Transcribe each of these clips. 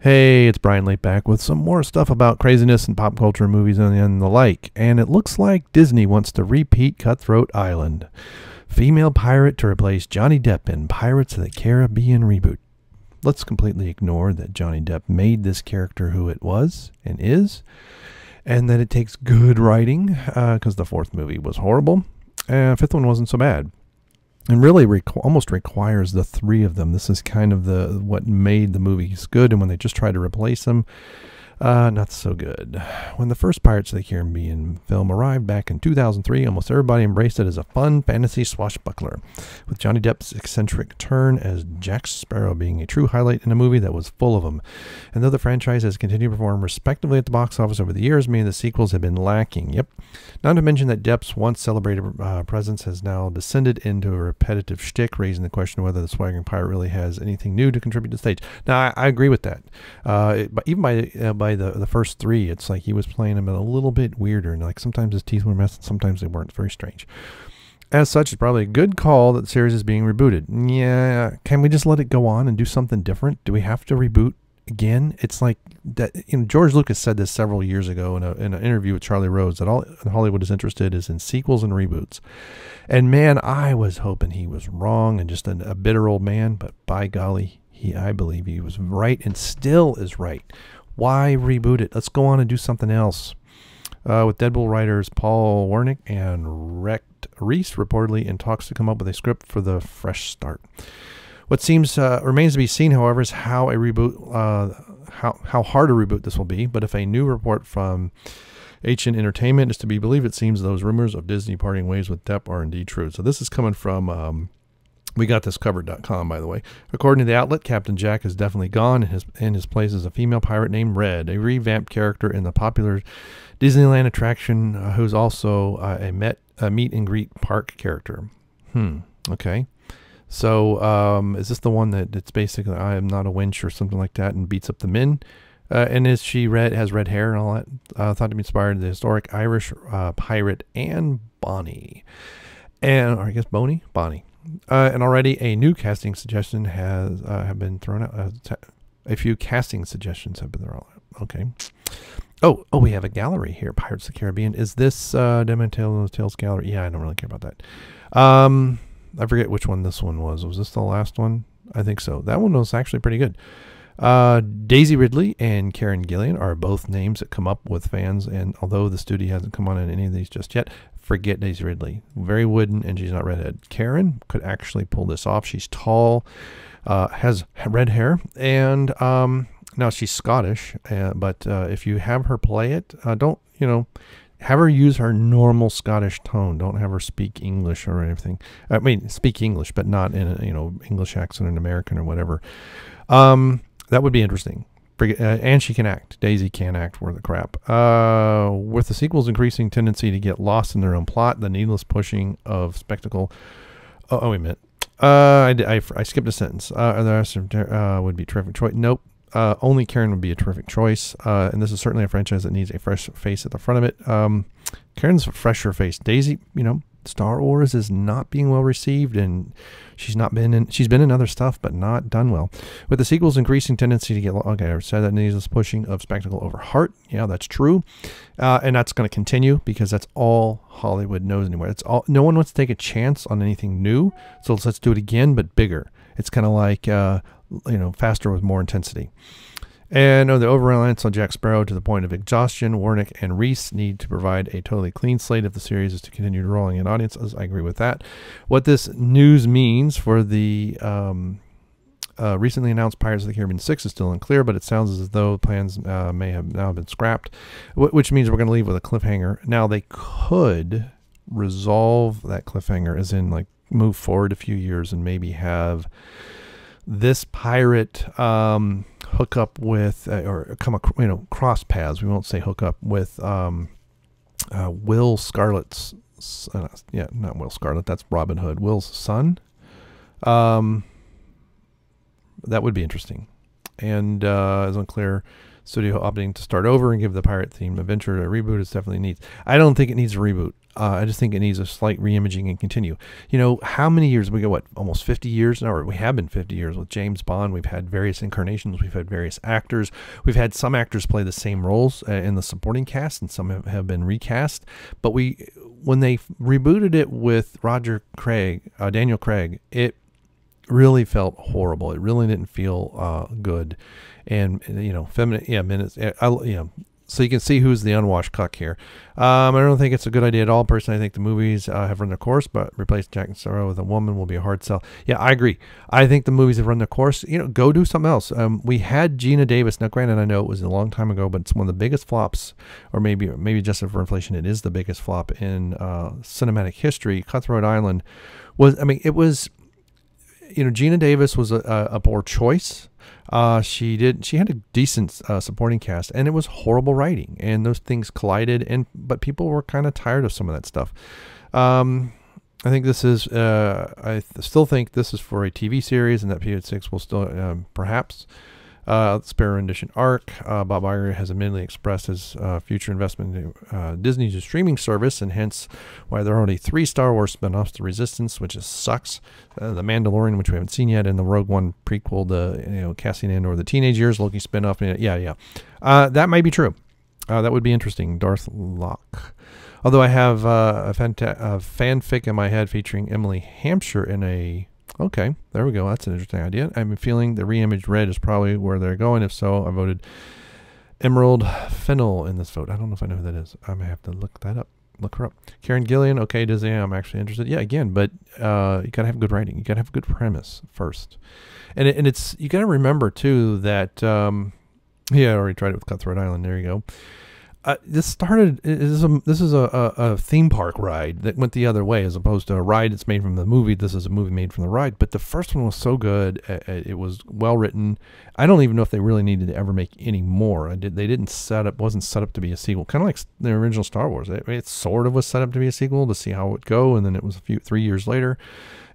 Hey, it's Brian Late back with some more stuff about craziness and pop culture movies and the like. And it looks like Disney wants to repeat Cutthroat Island. Female pirate to replace Johnny Depp in Pirates of the Caribbean reboot. Let's completely ignore that Johnny Depp made this character who it was and is, and that it takes good writing, because the fourth movie was horrible, and fifth one wasn't so bad. And really almost requires the three of them. This is kind of what made the movies good, and when they just tried to replace them, not so good. When the first Pirates of the Caribbean film arrived back in 2003, almost everybody embraced it as a fun fantasy swashbuckler, with Johnny Depp's eccentric turn as Jack Sparrow being a true highlight in a movie that was full of them. And though the franchise has continued to perform respectively at the box office over the years, many of the sequels have been lacking. Yep. Not to mention that Depp's once celebrated presence has now descended into a repetitive shtick, raising the question of whether the swaggering pirate really has anything new to contribute to the stage. Now, I agree with that. But even by the first three, it's like he was playing them a little bit weirder, and like sometimes his teeth were messed, sometimes they weren't. Very strange. As such, it's probably a good call that the series is being rebooted. Yeah, can we just let it go on and do something different? Do we have to reboot again? It's like that. George Lucas said this several years ago in an interview with Charlie Rose, that all Hollywood is interested is in sequels and reboots. And man, I was hoping he was wrong and just a bitter old man, but by golly, I believe he was right and still is right. Why reboot it? Let's go on and do something else. With Deadpool writers Paul Wernick and Rex Reese reportedly in talks to come up with a script for the fresh start. What seems remains to be seen, however, is how a reboot, how hard a reboot this will be. But if a new report from HN Entertainment is to be believed, it seems those rumors of Disney parting ways with Depp are indeed true. So this is coming from WeGotThisCovered.com, by the way. According to the outlet, Captain Jack is definitely gone. In his place is a female pirate named Red, a revamped character in the popular Disneyland attraction, who's also a meet and greet park character. Okay. So is this the one that it's basically I am not a winch or something like that and beats up the men? And has red hair and all that? Thought to be inspired by the historic Irish pirate Anne Bonny. Or I guess Bonnie? And already a new casting suggestion have been thrown out. A few casting suggestions have been thrown out. Okay. Oh, we have a gallery here. Pirates of the Caribbean. Is this Dead Tales Gallery? Yeah, I don't really care about that. I forget which one this one was. Was this the last one? I think so. That one was actually pretty good. Daisy Ridley and Karen Gillan are both names that come up with fans, and although the studio hasn't come on in any of these just yet, forget Daisy Ridley. Very wooden, and she's not redhead. Karen could actually pull this off. She's tall, has red hair, and now she's Scottish, but if you have her play it, don't, have her use her normal Scottish tone. Don't have her speak English or anything. I mean, speak English, but not in a, English accent, an American or whatever. That would be interesting. And she can act. Daisy can act worth the crap. With the sequel's increasing tendency to get lost in their own plot, the needless pushing of spectacle. Oh, wait a minute. I skipped a sentence. The rest would be terrific choice. Nope. Only Karen would be a terrific choice. And this is certainly a franchise that needs a fresh face at the front of it. Karen's a fresher face. Daisy, Star Wars is not being well received, and she's been in other stuff, but not done well. With the sequel's increasing tendency to get, okay, I said that needless pushing of spectacle over heart. Yeah, that's true. And that's going to continue because that's all Hollywood knows anymore. No one wants to take a chance on anything new. So let's do it again, but bigger. It's kind of like, faster with more intensity. And the over-reliance on Jack Sparrow to the point of exhaustion, Warnick and Reese need to provide a totally clean slate if the series is to continue drawing in audiences. I agree with that. What this news means for the recently announced Pirates of the Caribbean 6 is still unclear, but it sounds as though plans may have now been scrapped, which means we're going to leave with a cliffhanger. Now, they could resolve that cliffhanger, as in, like, move forward a few years and maybe have this pirate hook up with or cross paths. We won't say hook up with Will Scarlet's not Will Scarlet, that's Robin Hood, Will's son. That would be interesting, and it's unclear. studio opting to start over and give the pirate theme adventure a reboot. It definitely needs. I don't think it needs a reboot. I just think it needs a slight reimaging and continue. You know, how many years? We go, what, almost 50 years now? Or we have been 50 years with James Bond. We've had various incarnations. We've had various actors. We've had some actors play the same roles in the supporting cast, and some have been recast. But when they rebooted it with Daniel Craig, it really felt horrible. It really didn't feel good. And, you know, feminine, yeah, minutes, so you can see who's the unwashed cuck here. I don't think it's a good idea at all. Personally, I think the movies have run their course, but replacing Jack and Sarah with a woman will be a hard sell. Yeah, I agree. I think the movies have run their course. You know, go do something else. We had Gina Davis. Now, granted, I know it was a long time ago, but it's one of the biggest flops, or maybe just for inflation, it is the biggest flop in cinematic history. Cutthroat Island it was, you know, Gina Davis was a poor choice. She had a decent supporting cast, and it was horrible writing, and those things collided, but people were kind of tired of some of that stuff. I think this is, I still think this is for a TV series, and that Period 6 will still, perhaps, spare rendition arc. Bob Iger has admittedly expressed his future investment in Disney's streaming service, and hence why there are only 3 Star Wars spinoffs: The Resistance, which sucks, The Mandalorian, which we haven't seen yet, and the Rogue One prequel, the Cassian Andor, the Teenage Years, Loki spinoff. That might be true. That would be interesting. Darth Locke. Although I have a fanfic in my head featuring Emily Hampshire in a... Okay, there we go. That's an interesting idea. I'm feeling the reimaged red is probably where they're going. If so, I voted Emerald Fennell in this vote. I don't know if I know who that is. I may have to look that up. Look her up. Karen Gillan. Okay, Disney. I'm actually interested. Yeah, again, but you gotta have good writing. You gotta have a good premise first, and it's you gotta remember too that I already tried it with Cutthroat Island. There you go. This is a theme park ride that went the other way, as opposed to a ride that's made from the movie. This is a movie made from the ride. But the first one was so good. It was well written. I don't even know if they really needed to ever make any more. Wasn't set up to be a sequel. Kind of like the original Star Wars. It sort of was set up to be a sequel to see how it would go, and then it was 3 years later.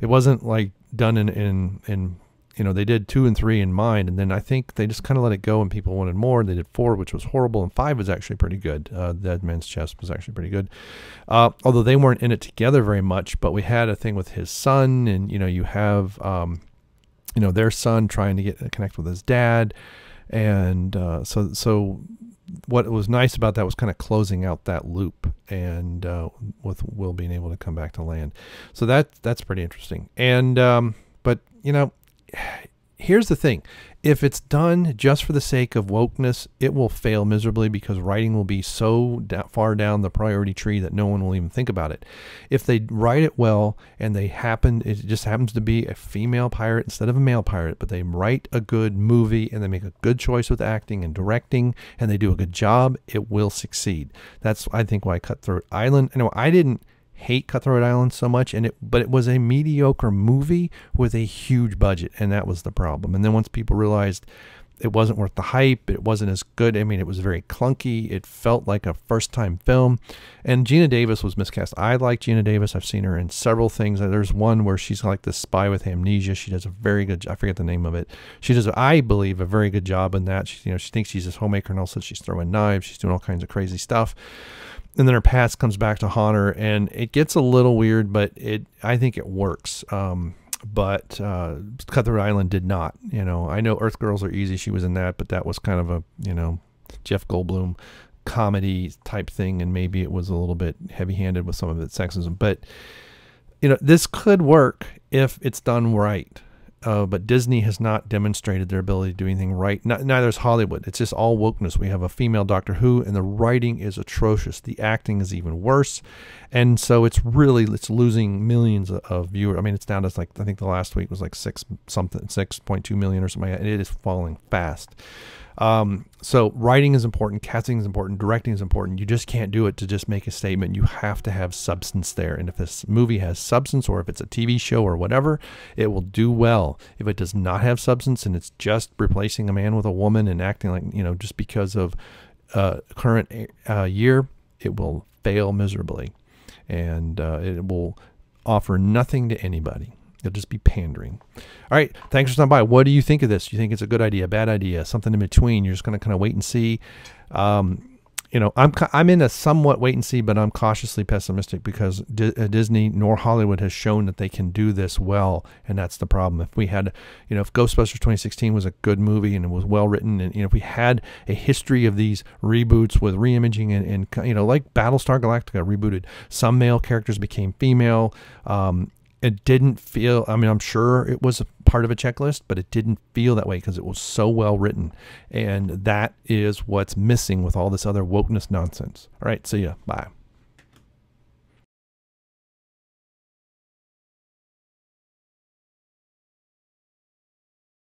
It wasn't like done in they did 2 and 3 in mind, and then I think they just kind of let it go, and people wanted more. They did 4, which was horrible, and 5 was actually pretty good. Dead Man's Chest was actually pretty good, although they weren't in it together very much. But we had a thing with his son, and you have their son trying to connect with his dad, and so what was nice about that was kind of closing out that loop, and with Will being able to come back to land. So that's pretty interesting. And but here's the thing. If it's done just for the sake of wokeness, it will fail miserably, because writing will be so far down the priority tree that no one will even think about it. If they write it well, and it just happens to be a female pirate instead of a male pirate, but they write a good movie, and they make a good choice with acting and directing, and they do a good job, it will succeed. That's, I think, why Cutthroat Island... I didn't hate Cutthroat Island so much, but it was a mediocre movie with a huge budget, and that was the problem. And then once people realized it wasn't worth the hype, it wasn't as good. It was very clunky. It felt like a first-time film, and Gina Davis was miscast. I like Gina Davis. I've seen her in several things. There's one where she's like this spy with amnesia. She does a very good. I forget the name of it. She does, I believe, a very good job in that. She thinks she's this homemaker, and also she's throwing knives. She's doing all kinds of crazy stuff. And then her past comes back to haunt her, and it gets a little weird, but I think it works. But Cutthroat Island did not. I know Earth Girls Are Easy. She was in that, but that was kind of a Jeff Goldblum comedy type thing, and maybe it was a little bit heavy-handed with some of its sexism. But this could work if it's done right. But Disney has not demonstrated their ability to do anything right. Neither is Hollywood. It's just all wokeness. We have a female Doctor Who, and the writing is atrocious. The acting is even worse. And so it's losing millions of viewers. It's down to I think the last week was 6.2 million or something. And it is falling fast. So writing is important, casting is important, directing is important. You just can't do it to just make a statement. You have to have substance there. And if this movie has substance, or if it's a TV show or whatever, it will do well. If it does not have substance, and it's just replacing a man with a woman and acting like, just because of current year, it will fail miserably, and it will offer nothing to anybody. They'll just be pandering. All right, thanks for stopping by. What do you think of this? Do you think it's a good idea, bad idea, something in between? You're just going to kind of wait and see. You know, I'm in a somewhat wait and see, but I'm cautiously pessimistic because Disney nor Hollywood has shown that they can do this well, and that's the problem. If we had, you know, if Ghostbusters 2016 was a good movie and it was well written, and, you know, if we had a history of these reboots with reimaging and you know, like Battlestar Galactica rebooted, some male characters became female. It didn't feel, I mean, I'm sure it was a part of a checklist, but it didn't feel that way because it was so well written. And that is what's missing with all this other wokeness nonsense. All right, see ya. Bye.